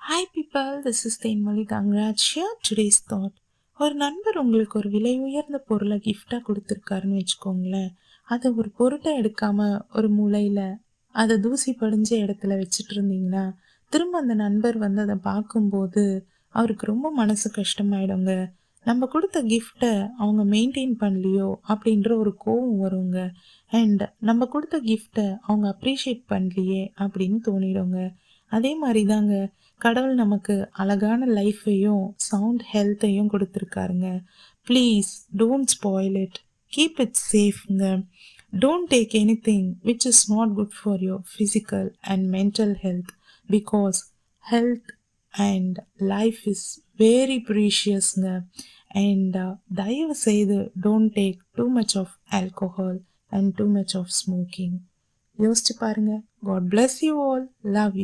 Hi people, this is Thenmozhi Thangaraj here. Today's thought. ஒரு நண்பர் உங்களுக்கு ஒரு விலை உயர்ந்த பொருளை கிஃப்டாக கொடுத்துருக்காருன்னு வச்சுக்கோங்களேன். அதை ஒரு பொருட்டை எடுக்காம ஒரு மூலையில் அதை தூசி படிஞ்ச இடத்துல வச்சுட்டு இருந்தீங்கன்னா, திரும்ப அந்த நண்பர் வந்து அதை பார்க்கும்போது அவருக்கு ரொம்ப மனசு கஷ்டமாயிடுங்க. நம்ம கொடுத்த கிஃப்டை அவங்க மெயின்டைன் பண்ணலையோ அப்படின்ற ஒரு கோவம் வருங்க. அண்ட் நம்ம கொடுத்த கிஃப்டை அவங்க அப்ரிஷியேட் பண்ணலையே அப்படின்னு தோணிடுங்க. அதே மாதிரி தாங்க, கடவுள் நமக்கு அழகான லைஃப்பையும் சவுண்ட் ஹெல்த்தையும் கொடுத்துருக்காருங்க. Please don't spoil it. Keep it சேஃப்ங்க. Don't take anything which is not good for your physical and mental health, because health and life is very ப்ரீஷியஸ்ங்க. அண்ட் தயவு செய்து don't take too much of alcohol and too much of ஸ்மோக்கிங். யோசிச்சு பாருங்க. God bless you all. Love you.